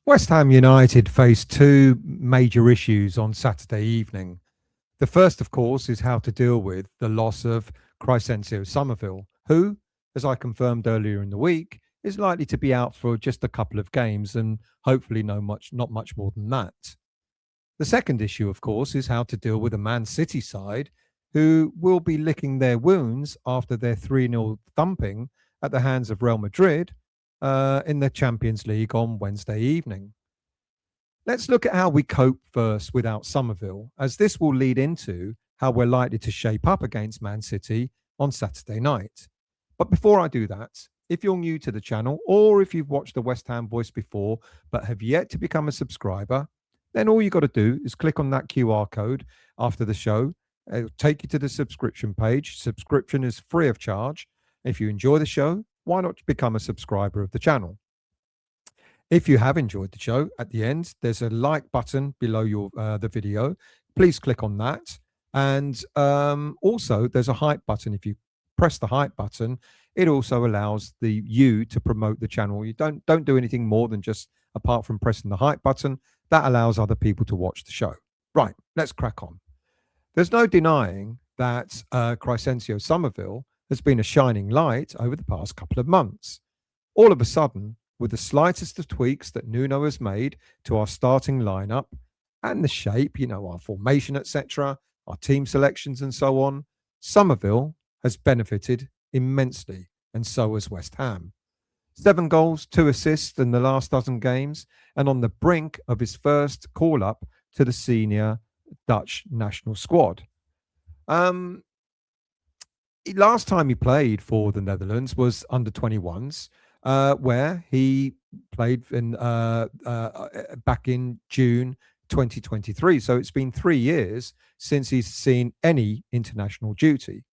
West Ham United faced two major issues on Saturday evening. The first, of course, is how to deal with the loss of Crysencio Summerville, who, as I confirmed earlier in the week, is likely to be out for just a couple of games and hopefully not much more than that. The second issue, of course, is how to deal with a Man City side who will be licking their wounds after their 3-0 thumping at the hands of Real Madrid in the Champions League on Wednesday evening. Let's look at how we cope first without Somerville, as this will lead into how we're likely to shape up against Man City on Saturday night. But before I do that, if you're new to the channel or if you've watched the West Ham Voice before but have yet to become a subscriber, then all you got to do is click on that QR code after the show. It'll take you to the subscription page. Subscription is free of charge. If you enjoy the show, why not become a subscriber of the channel? If you have enjoyed the show, at the end, there's a like button below the video. Please click on that. And also, there's a hype button. If you press the hype button, it also allows you to promote the channel. You don't do anything more than just, apart from pressing the hype button, that allows other people to watch the show. Right, let's crack on. There's no denying that Crysencio Summerville has been a shining light over the past couple of months. All of a sudden, with the slightest of tweaks that Nuno has made to our starting lineup and the shape, our formation, etc., our team selections and so on, Somerville has benefited immensely, and so has West Ham. 7 goals, 2 assists in the last dozen games, and on the brink of his first call-up to the senior Dutch national squad. Last time he played for the Netherlands was under 21s, where he played back in June 2023. So it's been 3 years since he's seen any international duty.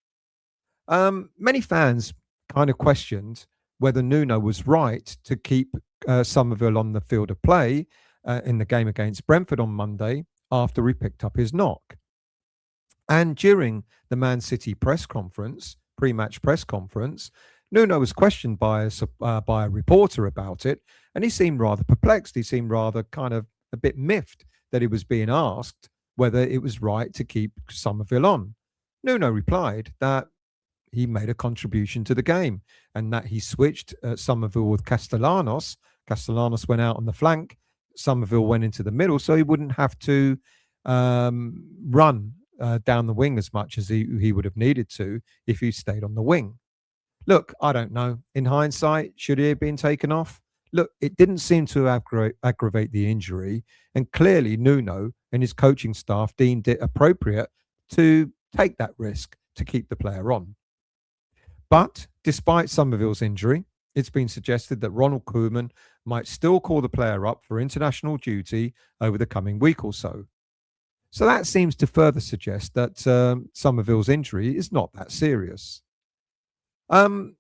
Many fans kind of questioned whether Nuno was right to keep Somerville on the field of play in the game against Brentford on Monday after he picked up his knock. And during the Man City press conference, pre-match press conference, Nuno was questioned by a reporter about it, and he seemed rather perplexed. He seemed rather kind of a bit miffed that he was being asked whether it was right to keep Somerville on. Nuno replied that he made a contribution to the game and that he switched Somerville with Castellanos. Castellanos went out on the flank. Somerville went into the middle, so he wouldn't have to run down the wing as much as he would have needed to if he stayed on the wing. Look, I don't know. In hindsight, should he have been taken off? Look, it didn't seem to aggravate the injury, and clearly Nuno and his coaching staff deemed it appropriate to take that risk to keep the player on. But despite Somerville's injury, it's been suggested that Ronald Koeman might still call the player up for international duty over the coming week or so. So that seems to further suggest that Somerville's injury is not that serious. So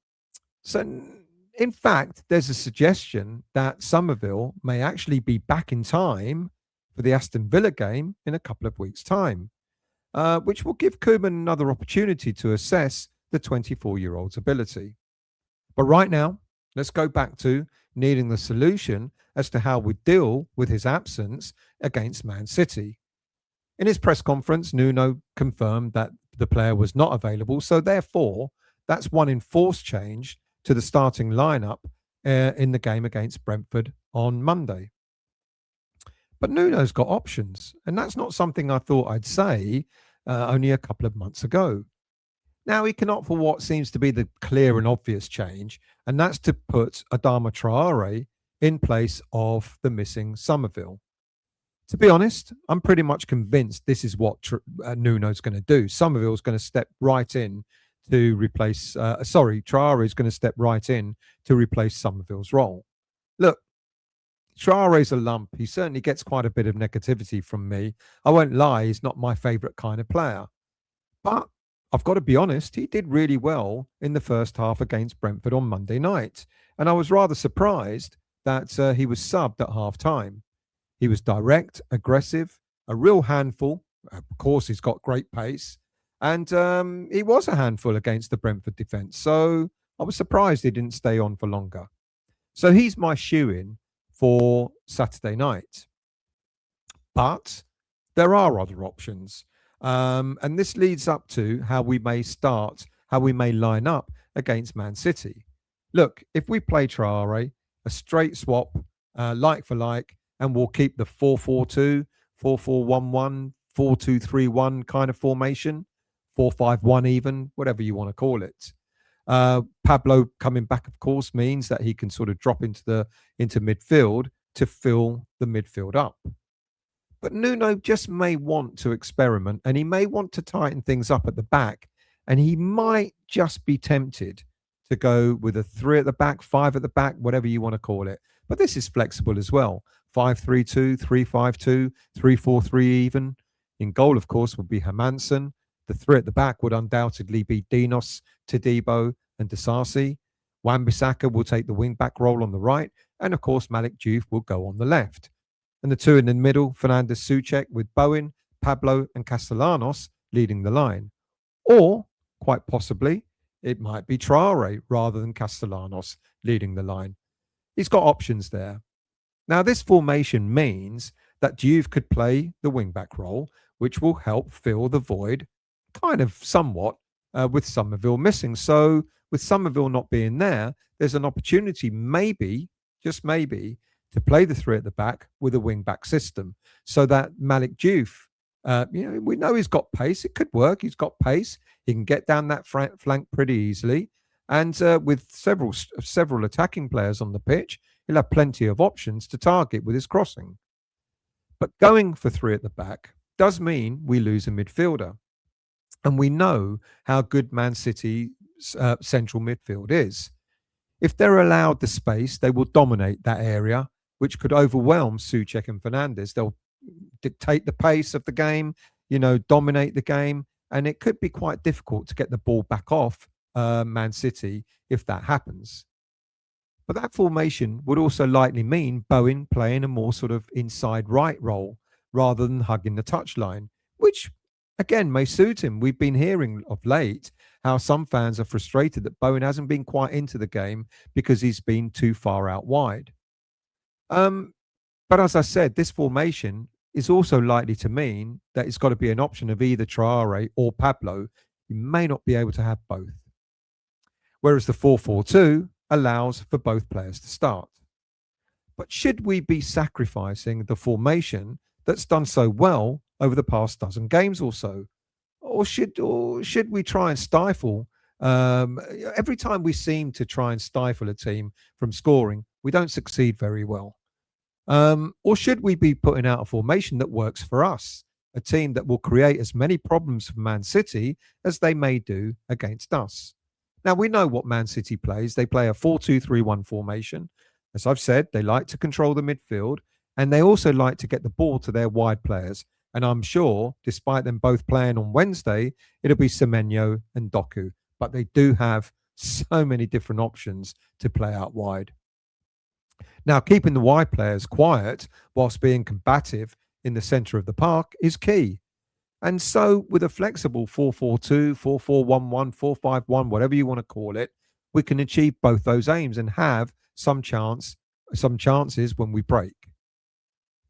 in fact, there's a suggestion that Somerville may actually be back in time for the Aston Villa game in a couple of weeks' time, which will give Koeman another opportunity to assess the 24-year-old's ability. But right now, let's go back to needing the solution as to how we deal with his absence against Man City. In his press conference, Nuno confirmed that the player was not available, so therefore, that's one enforced change to the starting lineup in the game against Brentford on Monday. But Nuno's got options, and that's not something I thought I'd say only a couple of months ago. Now, he can opt for what seems to be the clear and obvious change, and that's to put Adama Traore in place of the missing Somerville. To be honest, I'm pretty much convinced this is what Nuno's going to do. Somerville's going to step right in to replace, Traore is going to step right in to replace Somerville's role. Look, Traore's a lump. He certainly gets quite a bit of negativity from me. I won't lie, he's not my favourite kind of player. But I've got to be honest, he did really well in the first half against Brentford on Monday night. And I was rather surprised that he was subbed at half-time. He was direct, aggressive, a real handful. Of course, he's got great pace. And he was a handful against the Brentford defence. So I was surprised he didn't stay on for longer. So he's my shoe-in for Saturday night. But there are other options. And this leads up to how we may line up against Man City. Look, if we play Traore, a straight swap, like for like, and we'll keep the 4-4-2, 4-4-1-1, 4-2-3-1 kind of formation, 4-5-1 even, whatever you want to call it. Pablo coming back, of course, means that he can sort of drop into midfield to fill the midfield up. But Nuno just may want to experiment, and he may want to tighten things up at the back, and he might just be tempted to go with a 3 at the back, 5 at the back, whatever you want to call it. But this is flexible as well. 5-3-2, 3-5-2, 3-4-3 even. In goal, of course, would be Hermansen. The 3 at the back would undoubtedly be Dinos, Todibo and Disasi. Wan-Bissaka will take the wing-back role on the right. And, of course, Malik Diouf will go on the left. And the 2 in the middle, Fernandes, Souček, with Bowen, Pablo and Castellanos leading the line. Or, quite possibly, it might be Traore rather than Castellanos leading the line. He's got options there. Now, this formation means that Diouf could play the wing-back role, which will help fill the void kind of somewhat with Somerville missing. So with Somerville not being there, there's an opportunity maybe, just maybe, to play the 3 at the back with a wing-back system so that Malik Diouf, we know he's got pace. It could work. He's got pace. He can get down that flank pretty easily. And with several attacking players on the pitch, he'll have plenty of options to target with his crossing. But going for 3 at the back does mean we lose a midfielder. And we know how good Man City's central midfield is. If they're allowed the space, they will dominate that area, which could overwhelm Souček and Fernandes. They'll dictate the pace of the game, dominate the game. And it could be quite difficult to get the ball back off Man City if that happens. But that formation would also likely mean Bowen playing a more sort of inside right role rather than hugging the touchline, which again may suit him. We've been hearing of late how some fans are frustrated that Bowen hasn't been quite into the game because he's been too far out wide. But as I said, this formation is also likely to mean that it's got to be an option of either Traore or Pablo. You may not be able to have both. Whereas the 4-4-2 allows for both players to start. But should we be sacrificing the formation that's done so well over the past dozen games or so? Or should we try and stifle? Every time we seem to try and stifle a team from scoring, we don't succeed very well. Or should we be putting out a formation that works for us, a team that will create as many problems for Man City as they may do against us? Now, we know what Man City plays. They play a 4-2-3-1 formation. As I've said, they like to control the midfield, and they also like to get the ball to their wide players. And I'm sure, despite them both playing on Wednesday, it'll be Semenyo and Doku. But they do have so many different options to play out wide. Now, keeping the wide players quiet whilst being combative in the centre of the park is key. And so with a flexible 4-4-2, 4-4-1-1, 4-5-1, whatever you want to call it, we can achieve both those aims and have some chances when we break.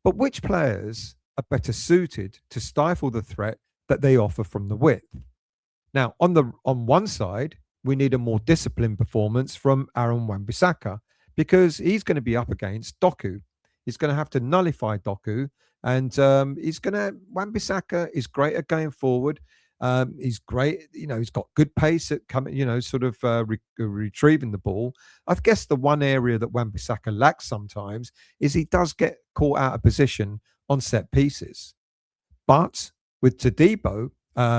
But which players are better suited to stifle the threat that they offer from the width? Now, on one side, we need a more disciplined performance from Aaron Wan-Bissaka because he's going to be up against Doku. He's going to have to nullify Doku. And Wan-Bissaka is great at going forward. He's great. He's got good pace at coming, retrieving the ball. I guess the one area that Wan-Bissaka lacks sometimes is he does get caught out of position on set pieces. But with Todibo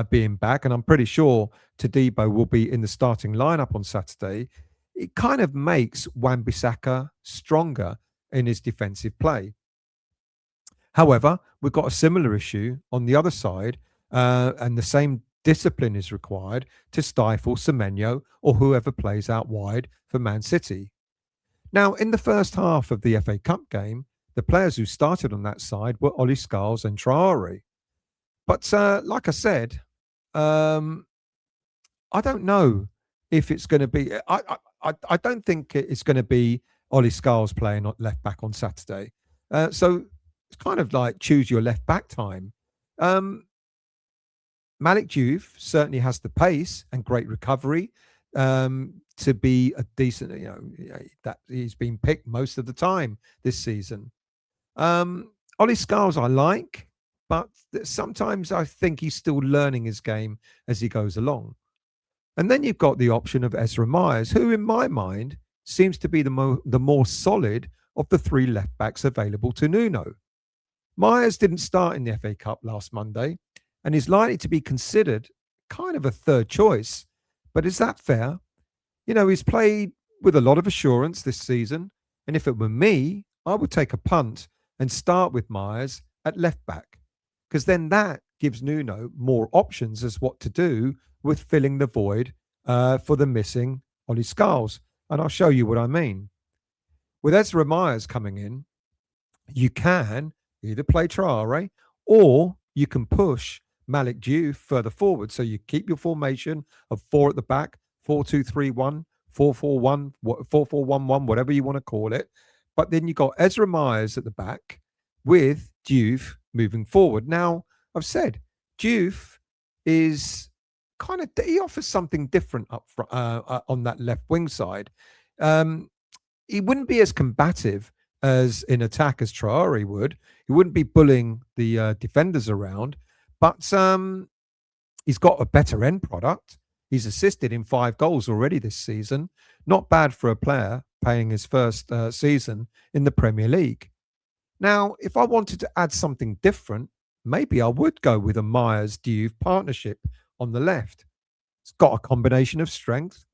being back, and I'm pretty sure Todibo will be in the starting lineup on Saturday, it kind of makes Wan-Bissaka stronger in his defensive play. However, we've got a similar issue on the other side, and the same discipline is required to stifle Semenyo or whoever plays out wide for Man City. Now, in the first half of the FA Cup game, the players who started on that side were Oli Scarles and Traore. But like I said, I don't know if it's going to be... I don't think it's going to be Oli Scarles playing left back on Saturday. So it's kind of like choose your left back time. Um, Malik Diouf certainly has the pace and great recovery to be a decent, that he's been picked most of the time this season. Ollie Skiles I like, but sometimes I think he's still learning his game as he goes along. And then you've got the option of Ezra Myers, who in my mind seems to be the more solid of the three left backs available to Nuno. Myers didn't start in the FA Cup last Monday and is likely to be considered kind of a third choice. But is that fair? He's played with a lot of assurance this season. And if it were me, I would take a punt and start with Myers at left back, because then that gives Nuno more options as what to do with filling the void for the missing Ollie Skiles. And I'll show you what I mean. With Ezra Myers coming in, you can either play Traore or you can push Malik Diouf further forward. So you keep your formation of 4 at the back, 4-2-3-1, 4-4-1, 4-4-1-1, whatever you want to call it. But then you got Ezra Myers at the back with Diouf moving forward. Now, I've said Diouf is kind of, he offers something different up front, on that left wing side. He wouldn't be as combative as in attack as Traore would. He wouldn't be bullying the defenders around, but he's got a better end product. He's assisted in 5 goals already this season. Not bad for a player playing his first season in the Premier League. Now, if I wanted to add something different, maybe I would go with a Myers-Diouf partnership on the left. It's got a combination of strength,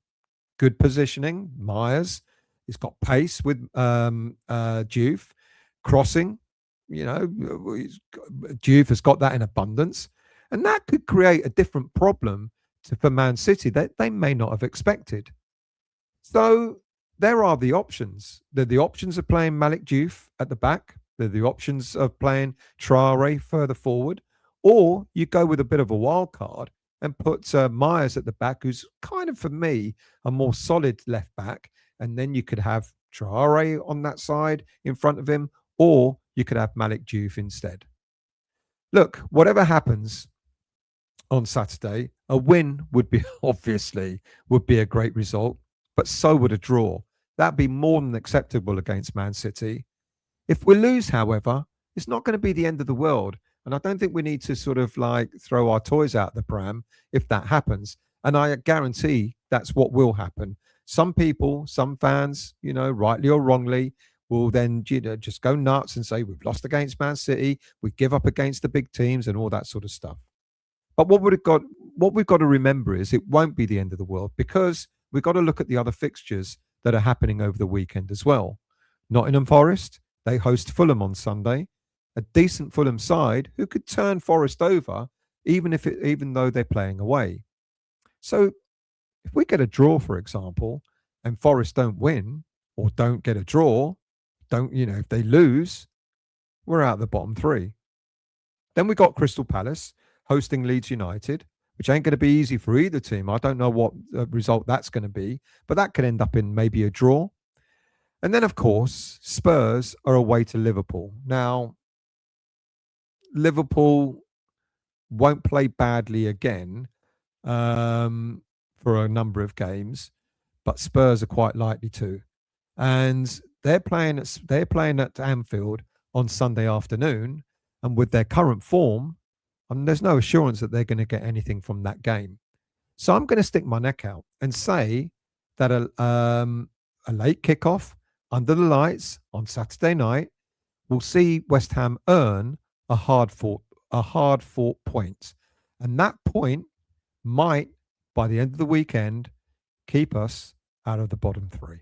good positioning. Myers, he's got pace with Diouf, crossing. Diouf has got that in abundance, and that could create a different problem for Man City that they may not have expected. So there are the options. There are the options of playing Malik Diouf at the back. There are the options of playing Traore further forward, or you go with a bit of a wild card and put Myers at the back, who's kind of, for me, a more solid left back. And then you could have Traore on that side in front of him, or you could have Malik Diouf instead. Look, whatever happens on Saturday, a win would be a great result, but so would a draw. That'd be more than acceptable against Man City. If we lose, however, it's not going to be the end of the world. And I don't think we need to sort of like throw our toys out the pram if that happens. And I guarantee that's what will happen. Some people, some fans, rightly or wrongly, will then just go nuts and say we've lost against Man City, we give up against the big teams and all that sort of stuff. But what we've got to remember is it won't be the end of the world, because we've got to look at the other fixtures that are happening over the weekend as well. Nottingham Forest, they host Fulham on Sunday, a decent Fulham side who could turn Forest over even though they're playing away. So if we get a draw, for example, and Forest don't win or don't get a draw, if they lose, we're out of the bottom 3. Then we got Crystal Palace hosting Leeds United, which ain't going to be easy for either team. I don't know what result that's going to be, but that could end up in maybe a draw. And then, of course, Spurs are away to Liverpool. Now, Liverpool won't play badly again for a number of games, but Spurs are quite likely to. And they're playing at Anfield on Sunday afternoon, and with their current form, there's no assurance that they're going to get anything from that game. So I'm going to stick my neck out and say that a late kickoff under the lights on Saturday night will see West Ham earn a hard-fought point. And that point might, by the end of the weekend, keep us out of the bottom 3.